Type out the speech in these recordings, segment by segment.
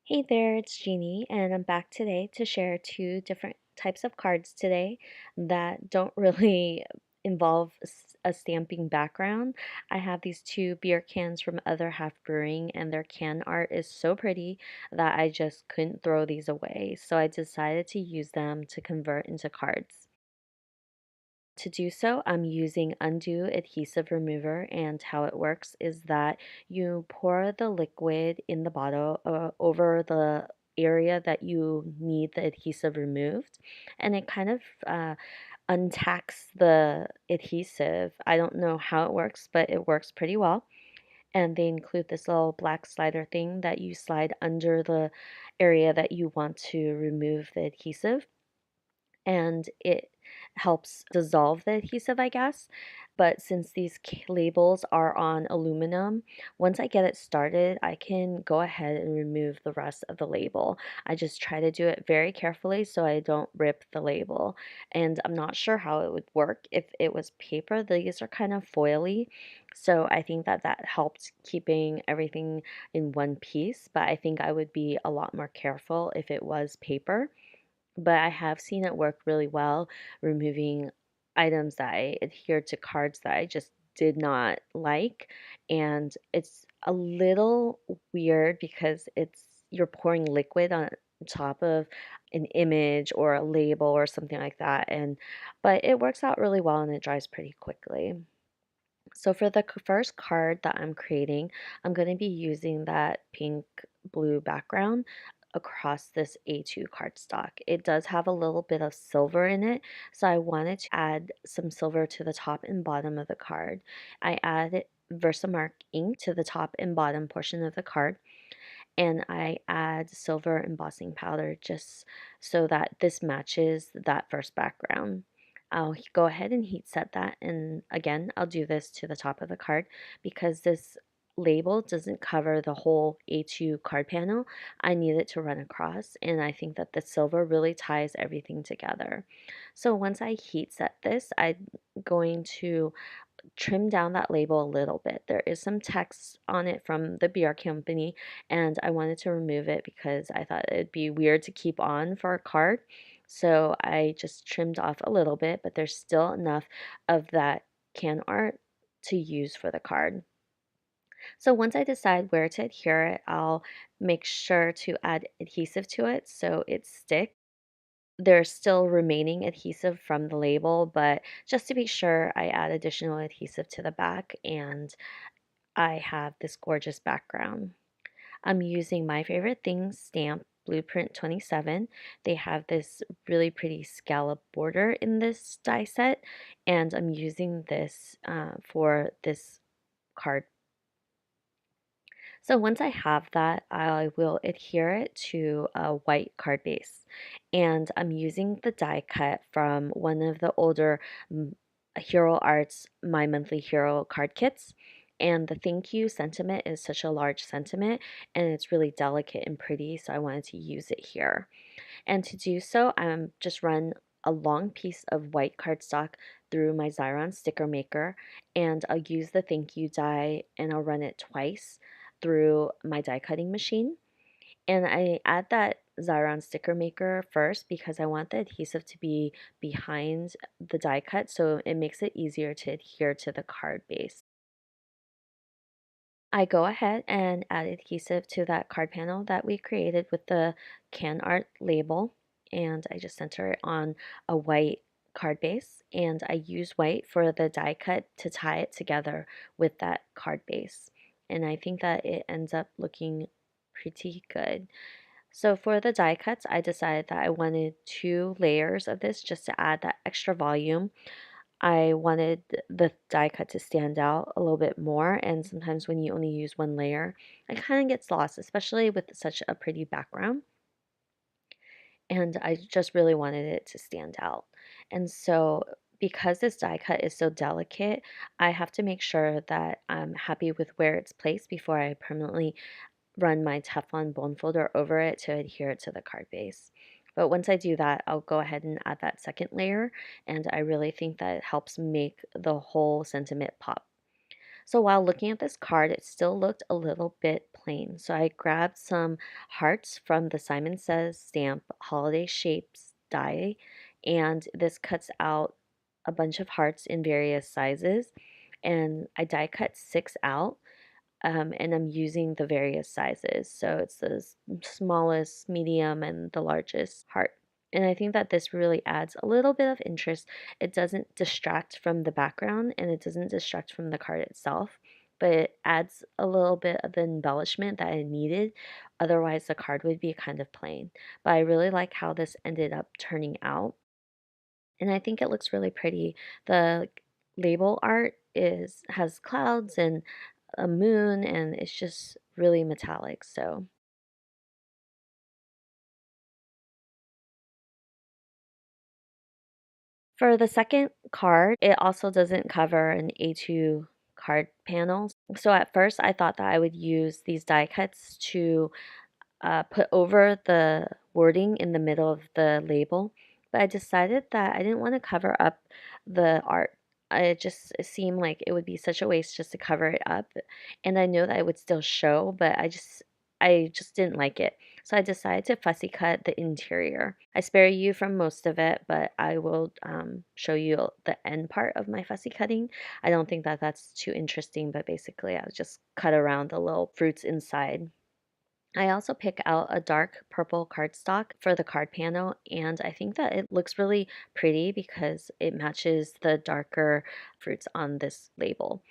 Hey there, it's Jeannie, and I'm back today to share two different types of cards today that don't really involve a stamping background. I have these two beer cans from Other Half Brewing, and their can art is so pretty that I just couldn't throw these away. So I decided to use them to convert into cards. To do so, I'm using Undo Adhesive Remover, and how it works is that you pour the liquid in the bottle over the area that you need the adhesive removed, and it kind of untacks the adhesive. I don't know how it works, but it works pretty well. And they include this little black slider thing that you slide under the area that you want to remove the adhesive, and it helps dissolve the adhesive, I guess. But since these labels are on aluminum, once I get it started, I can go ahead and remove the rest of the label. I just try to do it very carefully so I don't rip the label. And I'm not sure how it would work if it was paper. These are kind of foily, so I think that that helped keeping everything in one piece. But I think I would be a lot more careful if it was paper, but I have seen it work really well, removing items that I adhered to cards that I just did not like. And it's a little weird because you're pouring liquid on top of an image or a label or something like that, and but it works out really well and it dries pretty quickly. So for the first card that I'm creating, I'm going to be using that pink blue background across this A2 cardstock. It does have a little bit of silver in it, so I wanted to add some silver to the top and bottom of the card. I added Versamark ink to the top and bottom portion of the card, and I add silver embossing powder just so that this matches that first background. I'll go ahead and heat set that, and again, I'll do this to the top of the card because this label doesn't cover the whole A2 card panel. I need it to run across, and I think that the silver really ties everything together. So once I heat set this, I'm going to trim down that label a little bit. There is some text on it from the beer company, and I wanted to remove it because I thought it'd be weird to keep on for a card. So I just trimmed off a little bit, but there's still enough of that can art to use for the card. So once I decide where to adhere it, I'll make sure to add adhesive to it so it sticks. There's still remaining adhesive from the label, but just to be sure, I add additional adhesive to the back, and I have this gorgeous background. I'm using My Favorite Things stamp Blueprint 27. They have this really pretty scallop border in this die set, and I'm using this for this card. So once I have that, I will adhere it to a white card base. And I'm using the die cut from one of the older Hero Arts My Monthly Hero card kits. And the thank you sentiment is such a large sentiment, and it's really delicate and pretty, so I wanted to use it here. And to do so, I'm just run a long piece of white cardstock through my Xyron sticker maker, and I'll use the thank you die and I'll run it twice through my die cutting machine. And I add that Xyron sticker maker first because I want the adhesive to be behind the die cut, so it makes it easier to adhere to the card base. I go ahead and add adhesive to that card panel that we created with the can art label, and I just center it on a white card base, and I use white for the die cut to tie it together with that card base, and I think that it ends up looking pretty good. So for the die cuts, I decided that I wanted 2 layers of this just to add that extra volume. I wanted the die cut to stand out a little bit more, and sometimes when you only use 1 layer, it kind of gets lost, especially with such a pretty background. And I just really wanted it to stand out. And so because this die cut is so delicate, I have to make sure that I'm happy with where it's placed before I permanently run my Teflon bone folder over it to adhere it to the card base. But once I do that, I'll go ahead and add that second layer, and I really think that it helps make the whole sentiment pop. So while looking at this card, it still looked a little bit plain. So I grabbed some hearts from the Simon Says stamp holiday shapes die, and this cuts out a bunch of hearts in various sizes. And I die cut six out, and I'm using the various sizes. So it's the smallest, medium, and the largest heart. And I think that this really adds a little bit of interest. It doesn't distract from the background and it doesn't distract from the card itself, but it adds a little bit of the embellishment that I needed. Otherwise, the card would be kind of plain. But I really like how this ended up turning out. And I think it looks really pretty. The label art is has clouds and a moon, and it's just really metallic. So for the second card, it also doesn't cover an A2 card panel. So at first I thought that I would use these die cuts to put over the wording in the middle of the label, but I decided that I didn't want to cover up the art. It just it seemed like it would be such a waste just to cover it up, and I know that it would still show, but I just didn't like it. So I decided to fussy cut the interior. I spare you from most of it, but I will show you the end part of my fussy cutting. I don't think that that's too interesting, but basically I just cut around the little fruits inside. I also pick out a dark purple cardstock for the card panel, and I think that it looks really pretty because it matches the darker fruits on this label.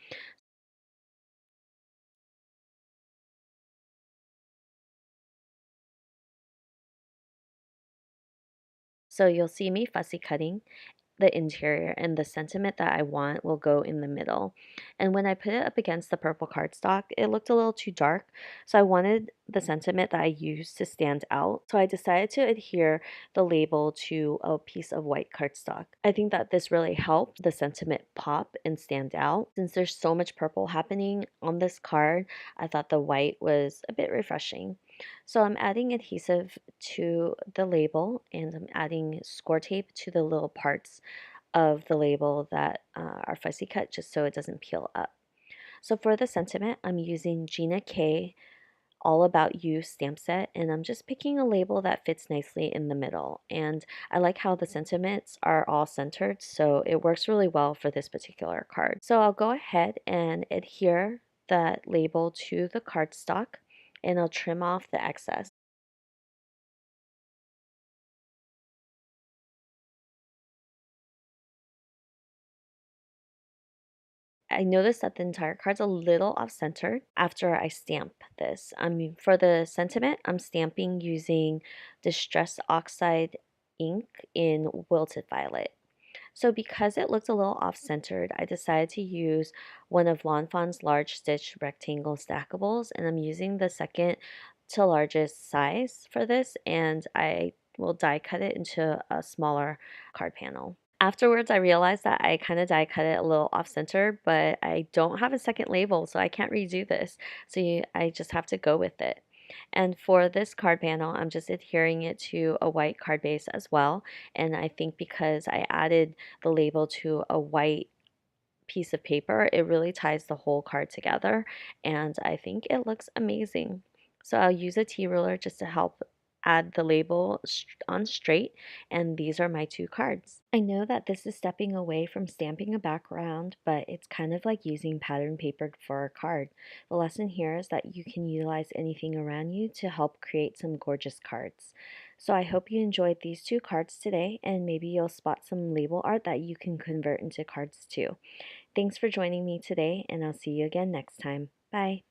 So you'll see me fussy cutting the interior, and the sentiment that I want will go in the middle. And when I put it up against the purple cardstock, it looked a little too dark. So I wanted the sentiment that I used to stand out. So I decided to adhere the label to a piece of white cardstock. I think that this really helped the sentiment pop and stand out. Since there's so much purple happening on this card, I thought the white was a bit refreshing. So I'm adding adhesive to the label and I'm adding score tape to the little parts of the label that are fussy cut just so it doesn't peel up. So for the sentiment, I'm using Gina K All About You stamp set, and I'm just picking a label that fits nicely in the middle. And I like how the sentiments are all centered, so it works really well for this particular card. So I'll go ahead and adhere that label to the cardstock, and I'll trim off the excess. I noticed that the entire card's a little off-centered after I stamp this. I mean, for the sentiment, I'm stamping using Distress Oxide ink in Wilted Violet. So because it looked a little off-centered, I decided to use one of Lawn Fawn's large stitch rectangle stackables, and I'm using the second to largest size for this, and I will die cut it into a smaller card panel. Afterwards, I realized that I kind of die cut it a little off center, but I don't have a second label, so I can't redo this. So I just have to go with it. And for this card panel, I'm just adhering it to a white card base as well. And I think because I added the label to a white piece of paper, it really ties the whole card together. And I think it looks amazing. So I'll use a T-ruler just to help add the label on straight. And these are my two cards. I know that this is stepping away from stamping a background, but it's kind of like using pattern paper for a card. The lesson here is that you can utilize anything around you to help create some gorgeous cards. So I hope you enjoyed these two cards today, and maybe you'll spot some label art that you can convert into cards too. Thanks for joining me today, and I'll see you again next time. Bye.